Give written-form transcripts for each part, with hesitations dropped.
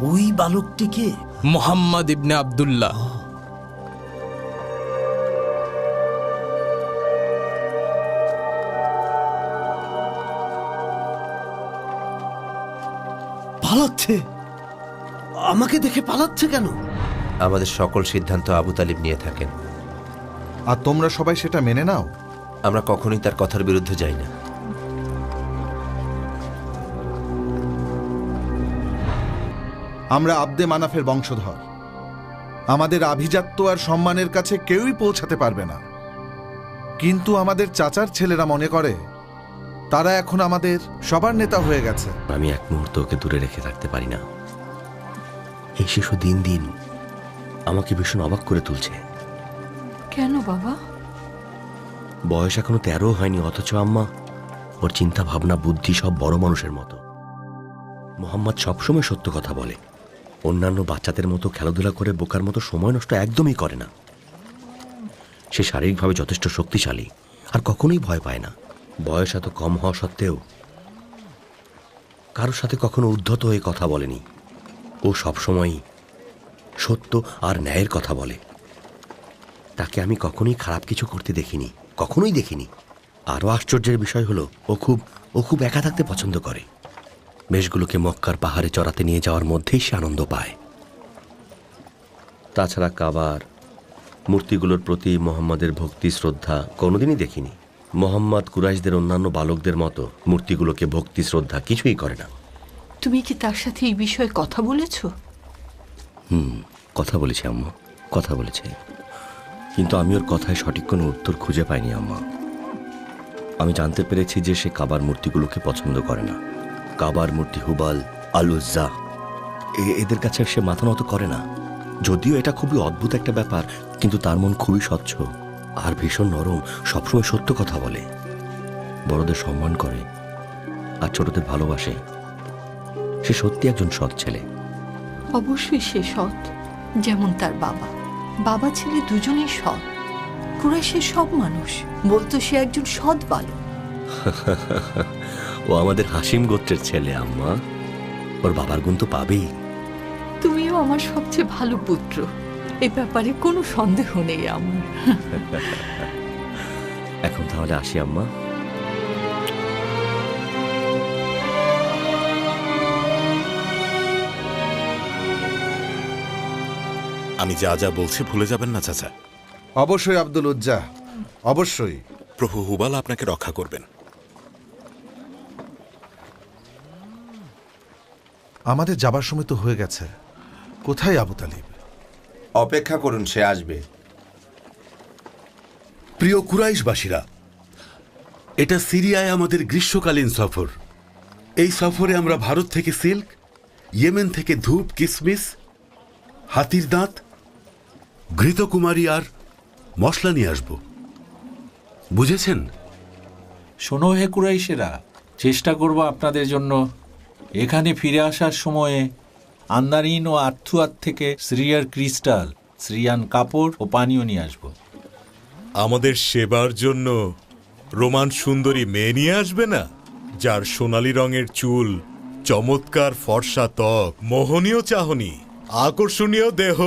ওই বালকটিকে? মুহাম্মদ ইবনে আব্দুল্লাহ। পালাচ্ছে? আমাকে দেখে পালাচ্ছে কেন? আমাদের সকল সিদ্ধান্ত আবু তালিব নিয়ে থাকেন, আর তোমরা সবাই সেটা মেনে নাও। আমরা কখনোই তার কথার বিরুদ্ধে যাই না। আমরা আব্দে মানাফের বংশধর, আমাদের আভিজাত্য আর সম্মানের কাছে কেউই পৌঁছাতে পারবে না। কিন্তু আমাদের চাচার ছেলেরা মনে করে তারা এখন আমাদের সবার নেতা হয়ে গেছে। আমি এক মুহূর্ত ওকে দূরে রেখে থাকতে পারি না। এই শিশু দিন দিন আমাকে ভীষণ অবাক করে তুলছে। কেন বাবা? বয়স এখনো 13 হয়নি, অথচ আম্মা ওর চিন্তা ভাবনা বুদ্ধি সব বড় মানুষের মতো। মোহাম্মদ সবসময় সত্য কথা বলে, অন্যান্য বাচ্চাদের মতো খেলাধুলা করে বোকার মতো সময় নষ্ট একদমই করে না। সে শারীরিকভাবে যথেষ্ট শক্তিশালী আর কখনোই ভয় পায় না। বয়স এত কম হওয়া সত্ত্বেও কারোর সাথে কখনো উদ্ধত হয়ে কথা বলেনি। ও সবসময়ই সত্য আর ন্যায়ের কথা বলে। তাকে আমি কখনোই খারাপ কিছু করতে দেখিনি, কখনোই দেখিনি। আরও আশ্চর্যের বিষয় হলো ও খুব একা থাকতে পছন্দ করে। মেষগুলোকে মক্কার পাহাড়ে চড়াতে নিয়ে যাওয়ার মধ্যেই সে আনন্দ পায়। তাছাড়া কাবার মূর্তিগুলোর প্রতি মোহাম্মদের ভক্তি শ্রদ্ধা কোনোদিনই দেখিনি। মোহাম্মদ কুরাইশদের অন্যান্য বালকদের মতো মূর্তিগুলোকে ভক্তি শ্রদ্ধা কিছুই করে না। তুমি কি তার সাথে এই বিষয়ে কথা বলেছ? কথা বলেছে আম্মা, কথা বলেছে, কিন্তু আমি ওর কথায় সঠিক কোনো উত্তর খুঁজে পাইনি আম্মা। আমি জানতে পেরেছি যে সে কাবার মূর্তিগুলোকে পছন্দ করে না। কাবার মূর্তি হুবাল, আল উজ্জা এদের কাছে সে মাথা নত করে না। যদিও এটা খুবই অদ্ভুত একটা ব্যাপার, কিন্তু তার মন খুবই স্বচ্ছ আর ভীষণ নরম। সবসময় সত্য কথা বলে, বড়দের সম্মান করে আর ছোটদের ভালোবাসে। সে সত্যি একজন সৎ ছেলে। অবশ্যই সে সৎ, যেমন তার বাবা। বাবা ছেলে দুজনেই সৎ। কুরাইশের সব মানুষ বলতো সে একজন সৎ বালক। ও আমাদের হাসিম গোত্রের ছেলে আম্মা, ওর বাবার গুণ তো পাবেই। তুমিও আমার সবচেয়ে ভালো পুত্র, এ ব্যাপারে কোনো সন্দেহ নেই আমার। এখন তাহলে আসি আম্মা। আমি যা যা বলছি ভুলে যাবেন না চাচা। অবশ্যই আব্দুল উজ্জা, অবশ্যই। প্রভু হুবাল আপনাকে রক্ষা করবেন। আমাদের যাবার সময় তো হয়ে গেছে। কোথায় আবু তালিব? অপেক্ষা করুন, সে আসবে। প্রিয় কুরাইশবাসীরা, এটা সিরিয়ায় আমাদের গ্রীষ্মকালীন সফর। এই সফরে আমরা ভারত থেকে সিল্ক, ইয়েমেন থেকে ধূপ, কিসমিস, হাতির দাঁত, ঘৃতকুমারী আর মশলা নিয়ে আসব। বুঝেছেন? শোনো হে কুরাইশেরা, চেষ্টা করব আপনাদের জন্য এখানে ফিরে আসার সময়ে আন্দারিন ও আর্থুয়ার থেকে সিরিয়ার ক্রিস্টাল, সিরিয়ান কাপড় ও পানীয় নিয়ে আসব। আমাদের সেবার জন্য রোমান সুন্দরী মেয়ে নিয়ে আসবে না, যার সোনালী রঙের চুল, চমৎকার ফর্সা ত্বক, মোহনীয় চাহনি, আকর্ষণীয় দেহ।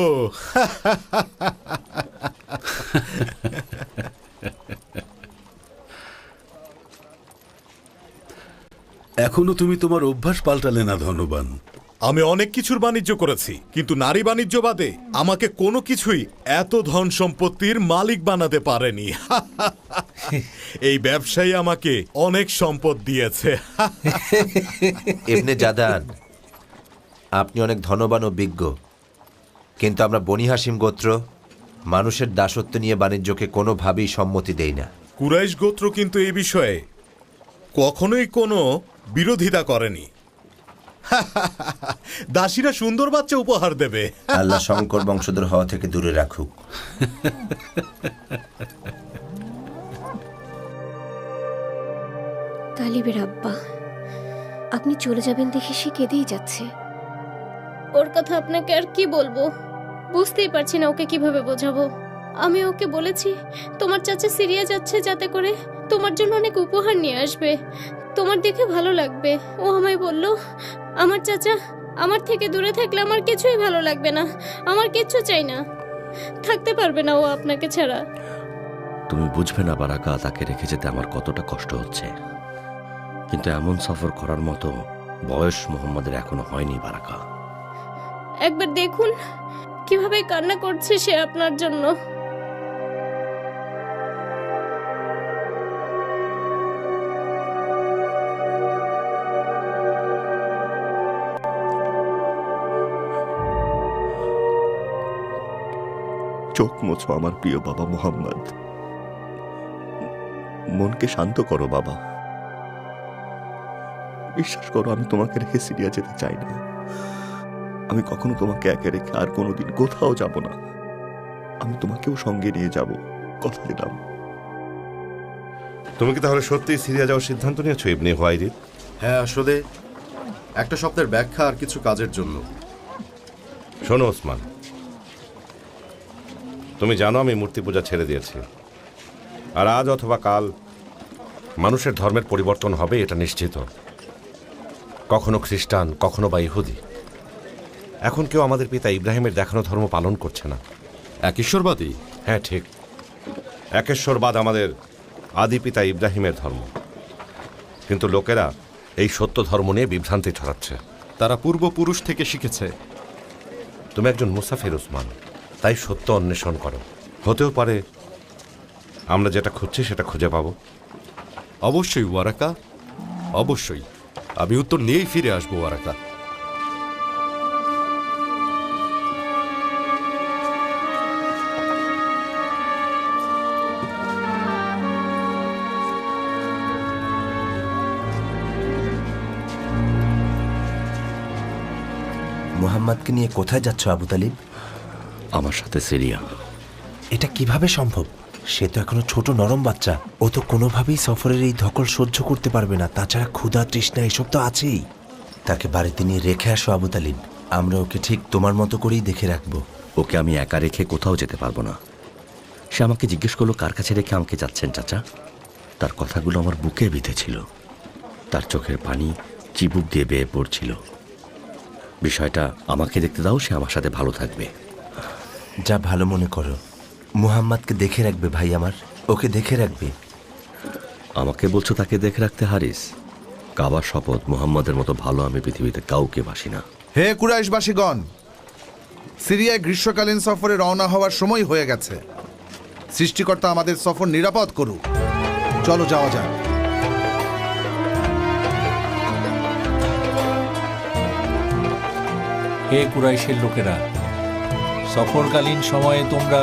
এখনো তুমি তোমার অভ্যাস পাল্টালে না ধনবান। আমি অনেক কিছুর বাণিজ্য করেছি, কিন্তু নারী বাণিজ্য বাদে আমাকে কোনো কিছুই এত ধন সম্পত্তির মালিক বানাতে পারেনি। এই ব্যবসায়ী আমাকে অনেক সম্পদ দিয়েছে। ইবনে জাদান, আপনি অনেক ধনবান ও বিজ্ঞ, কিন্তু আমরা বনি হাসিম গোত্র মানুষের দাসত্ব নিয়ে বাণিজ্যকে কোনোভাবেই সম্মতি দেই না। কুরাইশ গোত্র কিন্তু এই বিষয়ে কখনোই কোনো বিরোধিতা করেনি। দাসীরা সুন্দর বাচ্চা উপহার দেবে। আল্লাহ শঙ্কর বংশধর হওয়া থেকে দূরে রাখুক। তালিবের আব্বা, আপনি চলে যাবেন দেখে সে কেঁদেই যাচ্ছে। ওর কথা আপনাকে আর কি বলবো, বুঝতেই পারছি না ওকে কিভাবে বোঝাবো। আমি ওকে বলেছি তোমার চাচা সিরিয়া যাচ্ছে যাতে করে তোমার জন্য অনেক উপহার নিয়ে আসবে, তোমার দেখে ভালো লাগবে। ও আমায় বলল আমার চাচা আমার থেকে দূরে থাকলে আমার কিছুই ভালো লাগবে না, আমার কিচ্ছু চাই না। থাকতে পারবে না ও আপনাকে ছাড়া। তুমি বুঝবে না বারাকা, তাকে রেখে যেতে আমার কতটা কষ্ট হচ্ছে, কিন্তু এমন সফর করার মতো বয়স মোহাম্মদের এখনো হয়নি বারাকা। একবার দেখুন কিভাবে কান্না করছে সে আপনার জন্য। চোখ মোছো আমার প্রিয় বাবা মোহাম্মদ, মনকে শান্ত করো বাবা। বিশ্বাস করো, আমি তোমাকে রেখে সিরিয়া যেতে চাই না। আমি কখনো তোমাকে একা রেখে আর কোনোদিন কোথাও যাব না। আমি তোমাকেও সঙ্গে নিয়ে যাব, কথা দিলাম। তুমি কি তাহলে সত্যিই সিরিয়া যাওয়ার সিদ্ধান্ত নিয়েছো ইবনে হুয়াইরিদ? হ্যাঁ, আসলে একটা শব্দের ব্যাখ্যা আর কিছু কাজের জন্য। শোনো ওসমান, তুমি জানো আমি মূর্তি পূজা ছেড়ে দিয়েছি, আর আজ অথবা কাল মানুষের ধর্মের পরিবর্তন হবে, এটা নিশ্চিত। কখনো খ্রিস্টান, কখনো বা ইহুদি। এখন কেউ আমাদের পিতা ইব্রাহিমের দেখানো ধর্ম পালন করছে না। একেশ্বরবাদী? হ্যাঁ, ঠিক। একেশ্বরবাদ আমাদের আদি পিতা ইব্রাহিমের ধর্ম, কিন্তু লোকেরা এই সত্য ধর্ম নিয়ে বিভ্রান্তি ছড়াচ্ছে। তারা পূর্বপুরুষ থেকে শিখেছে। তুমি একজন মুসাফির ওসমান, তাই সত্য অন্বেষণ করো। হতেও পারে আমরা যেটা খুঁজছি সেটা খুঁজে পাবো। অবশ্যই ওয়ারাকা, অবশ্যই। আমি উত্তর নিয়েই ফিরে আসবো ওয়ারাকা। মুহাম্মাদকে নিয়ে কোথায় যাচ্ছ আবু তালিব? আমার সাথে সিরিয়া। এটা কিভাবে সম্ভব? সে তো এখনো ছোট নরম বাচ্চা, ও তো কোনোভাবেই সফরের এই ধকল সহ্য করতে পারবে না। তাছাড়া ক্ষুধা, তৃষ্ণা এসব তো আছেই। তাকে বাড়িতে নিয়ে রেখে আসো আবু তালিব। আমরা ওকে ঠিক তোমার মতো করেই দেখে রাখবো। ওকে আমি একা রেখে কোথাও যেতে পারবো না। সে আমাকে জিজ্ঞেস করলো কার কাছে রেখে আমাকে যাচ্ছেন চাচা। তার কথাগুলো আমার বুকে বিঁধেছিল, তার চোখের পানি চিবুক দিয়ে বেয়ে পড়ছিল। বিষয়টা আমাকে দেখতে দাও, সে আমার সাথে ভালো থাকবে। যা ভালো মনে করো। মুহাম্মাদকে দেখে রাখবে ভাই আমার, ওকে দেখে রাখবে। আমাকে বলছো তাকে দেখে রাখতে হারিস? কাবার শপথ, মুহাম্মাদের মতো ভালো আমি পৃথিবীতে কাউকে বাসি না। হে কুরাইশবাসীগণ, সিরিয়ায় গ্রীষ্মকালীন সফরে রওনা হওয়ার সময় হয়ে গেছে। সৃষ্টিকর্তা আমাদের সফর নিরাপদ করুক। চলো যাওয়া যাক। হে কুরাইশের লোকেরা, সফরকালীন সময়ে তোমরা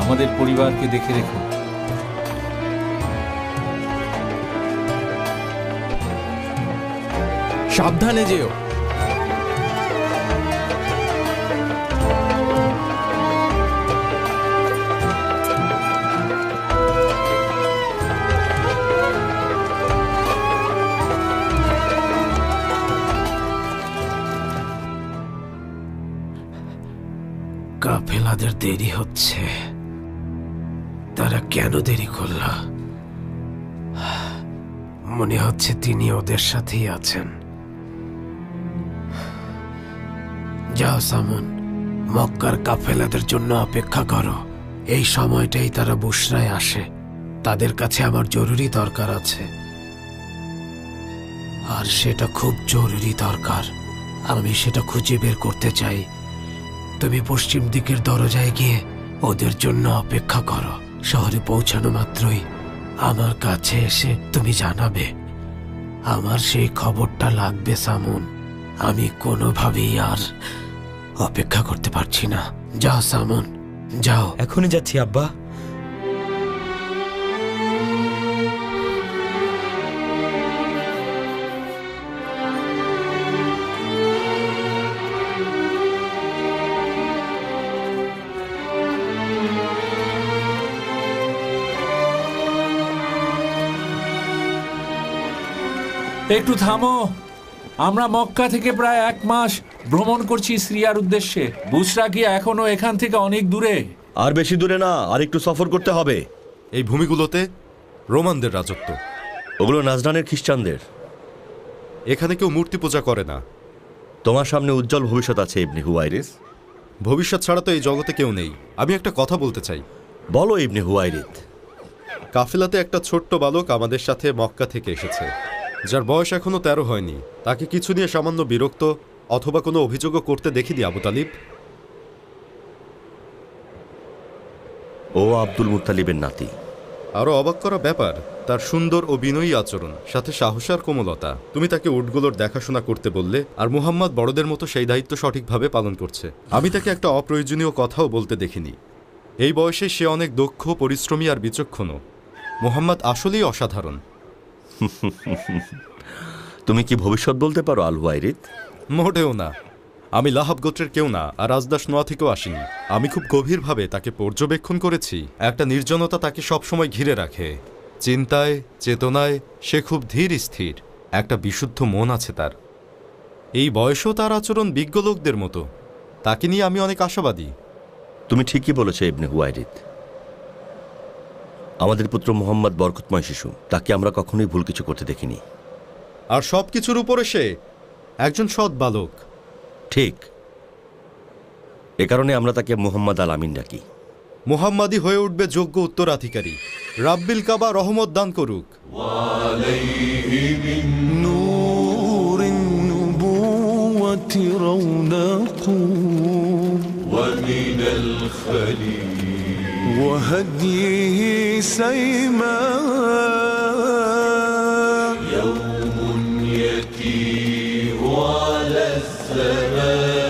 আমাদের পরিবারকে দেখে রেখো। সাবধানে যেও। কাফেলাদের দেরি হচ্ছে, তারা কেন দেরি করল? মনে হচ্ছে তিনি ওদের সাথেই আছেন। যাও সামুন, মক্কার কাফেলাদের জন্য অপেক্ষা করো। এই সময়টাই তারা বুশরায় আসে। তাদের কাছে আমার জরুরি দরকার আছে, আর সেটা খুব জরুরি দরকার। আমি সেটা খুঁজে বের করতে চাই। তুমি পশ্চিম দিকের দরজায় গিয়ে ওদের জন্য অপেক্ষা করো। শহরে পৌঁছানো মাত্রই আমার কাছে এসে তুমি জানাবে। আমার সেই খবরটা লাগবে সামুন। আমি কোনোভাবেই আর অপেক্ষা করতে পারছি না। যাও সামুন, যাও। এখনই যাচ্ছি আব্বা। একটু থামো। আমরা মক্কা থেকে প্রায় 1 মাস ভ্রমণ করছি সিরিয়ার উদ্দেশ্যে। বুশরা কি এখনো এখান থেকে অনেক দূরে? আর বেশি দূরে না, আর একটু সফর করতে হবে। এই ভূমিগুলোতে রোমানদের ওগুলো নাজরানের খ্রিস্টানদের। এখানে কেউ মূর্তি পূজা করে না। তোমার সামনে উজ্জ্বল ভবিষ্যৎ আছে ইবনে হুয়াইরিস। ভবিষ্যৎ ছাড়া তো এই জগতে কেউ নেই। আমি একটা কথা বলতে চাই। বলো ইবনে হুয়াইরিদ। কাফেলাতে একটা ছোট্ট বালক আমাদের সাথে মক্কা থেকে এসেছে, যার বয়স এখনো 13 হয়নি। তাকে কিছু নিয়ে সামান্য বিরক্ত অথবা কোনো অভিযোগও করতে দেখিনি আবু তালিব। ও আব্দুল মুত্তালিবের নাতি। আরও অবাক করা ব্যাপার, তার সুন্দর ও বিনয়ী আচরণ, সাথে সাহস আর কোমলতা। তুমি তাকে উটগুলোর দেখাশোনা করতে বললে, আর মুহাম্মদ বড়দের মতো সেই দায়িত্ব সঠিকভাবে পালন করছে। আমি তাকে একটা অপ্রয়োজনীয় কথাও বলতে দেখিনি। এই বয়সে সে অনেক দক্ষ, পরিশ্রমী আর বিচক্ষণ। মুহাম্মদ আসলেই অসাধারণ। তুমি কি ভবিষ্যৎ বলতে পারো আল হুয়াইরিদ? মোটেও না। আমি লাহাব গোত্রের কেউ না, আর রাজদাস নোয়া থেকেও আসিনি। আমি খুব গভীরভাবে তাকে পর্যবেক্ষণ করেছি। একটা নির্জনতা তাকে সবসময় ঘিরে রাখে। চিন্তায়, চেতনায় সে খুব ধীর স্থির। একটা বিশুদ্ধ মন আছে তার। এই বয়সেও তার আচরণ বিজ্ঞ লোকদের মতো। তাকে নিয়ে আমি অনেক আশাবাদী। তুমি ঠিকই বলেছ ইবনে হুয়াইরিদ। আমাদের পুত্র মোহাম্মদ বরকতময় শিশু, তাকে আমরা কখনোই ভুল কিছু করতে দেখিনি। আর সব কিছুর উপরে সে একজন সৎ বালক। ঠিক, এ কারণে আমরা তাকে মুহাম্মদ আল আমিন ডাকি। মুহাম্মাদি হয়ে উঠবে যোগ্য উত্তরাধিকারী। রাব্বিল কাবা রহমত দান করুক। وهديه سيما يوم يتيه على الزمان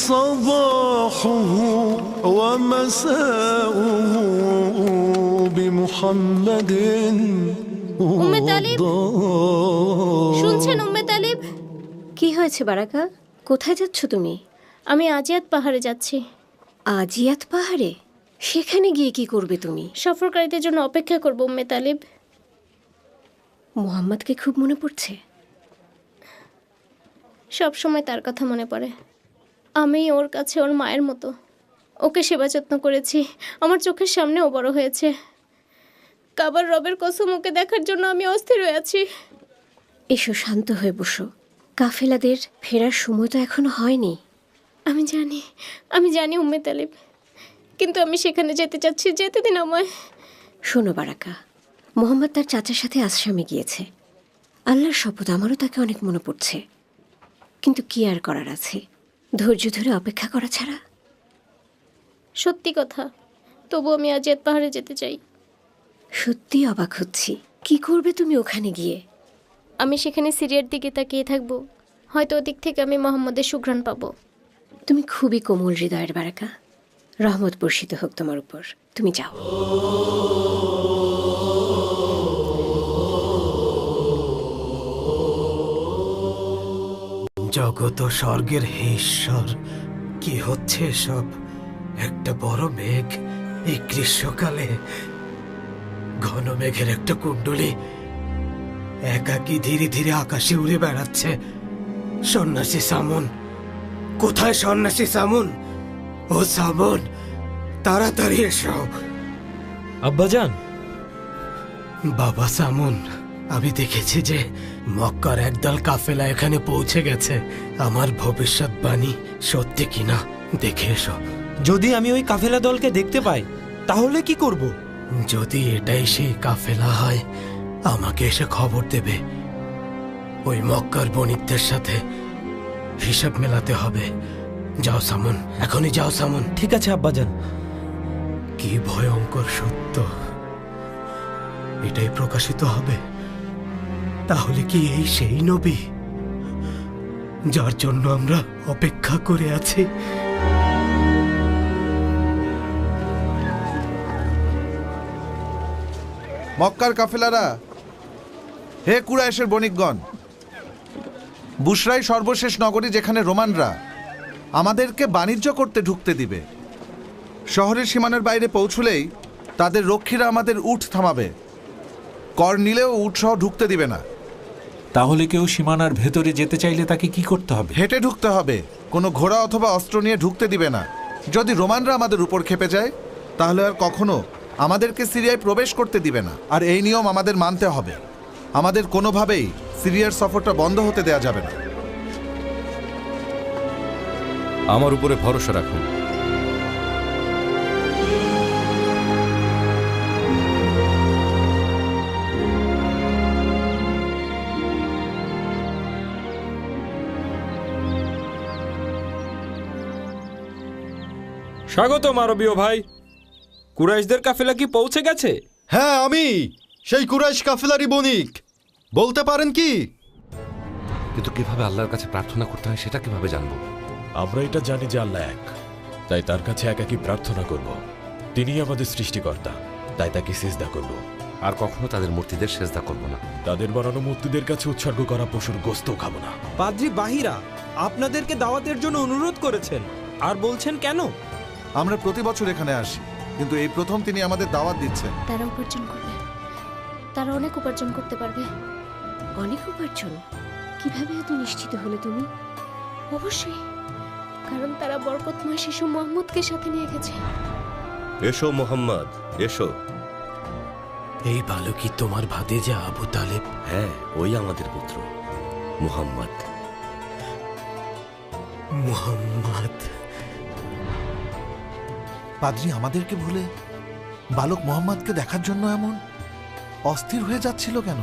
صباحه ومساؤه بمحمد উম্মে তালিব, শুনছেন উম্মে তালিব? কি হয়েছে বারাকা? কোথায় যাচ্ছ তুমি? আমি আজিয়াত পাহাড়ে যাচ্ছি। আজিয়াত পাহাড়ে? সেখানে গিয়ে কি করবে তুমি? সফরকারীদের জন্য অপেক্ষা করব উম্মে তালিব। মুহাম্মদকে খুব মনে পড়ছে? সব সময় তার কথা মনে পড়ে। আমি ওর কাছে ওর মায়ের মতো। ওকে সেবা যত্ন করেছি। আমার চোখের সামনে ও বড় হয়েছে। কাবার রবের কসম, ওকে দেখার জন্য আমি অস্থির হয়ে আছি। এসো, শান্ত হয়ে বসো। কাফেলাদের ফেরার সময় তো এখনো হয়নি। আমি জানি উম্মে তালিব, কিন্তু আমি সেখানে যেতে চাচ্ছি। যেতে দিন আমায়। শোনো বারাকা, মোহাম্মদ তার চাচার সাথে আশ্রামে গিয়েছে। আল্লাহর শপথ, আমারও তাকে অনেক মনে পড়ছে। কিন্তু কি আর করার আছে, ধৈর্য ধরে অপেক্ষা করা ছাড়া। সত্যি কথা, তবু আমি আজিয়াত পাহাড়ে যেতে চাই। সত্যি অবাক হচ্ছি, কি করবে তুমি ওখানে গিয়ে? আমি সেখানে সিরিয়ার দিকে তাকিয়ে থাকবো। হয়তো ওদিক থেকে আমি মোহাম্মদের সুঘ্রাণ পাবো। তুমি খুবই কোমল হৃদয়ের বারাকা। রহমত বর্ষিত হোক তোমার উপর। তুমি যাও। জগত স্বর্গের হে ঈশ্বর, কি হচ্ছে সব? একটা বড় মেঘ এই গ্রীষ্মকালে, ঘন মেঘের একটা কুণ্ডলী একাকী ধীরে ধীরে আকাশে উড়ে বেড়াচ্ছে। সন্ন্যাসী সামুন কোথায়? সন্ন্যাসী সামুন, ও সামুন, তাড়াতাড়ি এসো। আব্বাজান। বাবা সামুন, আমি দেখেছি যে মক্কার একদল কাফেলা এখানে পৌঁছে গেছে। আমার ভবিষ্যৎবাণী সত্যি কিনা দেখে এসো। যদি আমি ওই কাফেলা দলকে দেখতে পাই তাহলে কি করব? যদি এটাই সেই কাফেলা হয়, আমাকে এসে খবর দেবে। ওই মক্কার বণিকদের সাথে হিসাব মেলাতে হবে। যাও সামুন, এখনই যাও সামুন। ঠিক আছে আব্বাজান। কি ভয়ঙ্কর সত্য, এটাই প্রকাশিত হবে। তাহলে কি এই সেই নবী যার জন্য আমরা অপেক্ষা করে আছি? মক্কার কাফেলারা, হে কুরাইশের বণিকগণ, বুশরাই সর্বশেষ নগরী যেখানে রোমানরা আমাদেরকে বাণিজ্য করতে ঢুকতে দিবে। শহরের সীমানার বাইরে পৌঁছলেই তাদের রক্ষীরা আমাদের উট থামাবে। কর নিলেও উটসহ ঢুকতে দিবে না। তাহলে কেউ সীমানার ভেতরে যেতে চাইলে তাকে কি করতে হবে? হেঁটে ঢুকতে হবে। কোনো ঘোড়া অথবা অস্ত্র নিয়ে ঢুকতে দিবে না। যদি রোমানরা আমাদের উপর খেপে যায়, তাহলে আর কখনো আমাদেরকে সিরিয়ায় প্রবেশ করতে দিবে না। আর এই নিয়ম আমাদের মানতে হবে। আমাদের কোনোভাবেই সিরিয়ার সফরটা বন্ধ হতে দেয়া যাবে না। আমার উপরে ভরসা রাখুন। স্বাগত আরবীয় ভাই। কুরাইশদের কাফেলা কি পৌঁছে গেছে? হ্যাঁ, আমি সেই কুরাইশ কাফেলারই বণিক। বলতে পারেন কি? কিন্তু কিভাবে আল্লাহর কাছে প্রার্থনা করতে হয় সেটা কিভাবে জানবো? আমরা এটা জানি যে আল্লাহ এক, তাই তার কাছে একাকী প্রার্থনা করব। তিনি আমাদের সৃষ্টিকর্তা, তাই তাকে সিজদা করব। আর কখনো তাদের মূর্তিদের সেজদা করব না। তাদের বানানো মূর্তিদের কাছে উৎসর্গ করা পশুর গোস্তও খাবো না। পাদ্রী বাহিরা আপনাদেরকে দাওয়াতের জন্য অনুরোধ করেছেন, আর বলছেন কেন? আমরা প্রতি বছর এখানে আসি, কিন্তু এই প্রথম তিনি আমাদের দাওয়াত দিচ্ছেন। তারা উপার্জন করবে, তারা অনেক উপার্জন করতে পারবে। অনেক উপার্জন? কিভাবে এত নিশ্চিত হলে তুমি? অবশ্যই, কারণ তারা বরকতময় শিশু মোহাম্মদকে সাথে নিয়ে গেছে। এসো মোহাম্মদ, এসো। এই বালকই তোমার ভাতিজা আবু তালেব? হ্যাঁ, ওই আমাদের পুত্র মুহাম্মদ। মুহাম্মদ। পাদ্রী আমাদেরকে ভুলে বালক মোহাম্মদকে দেখার জন্য এমন অস্থির হয়ে যাচ্ছিল কেন?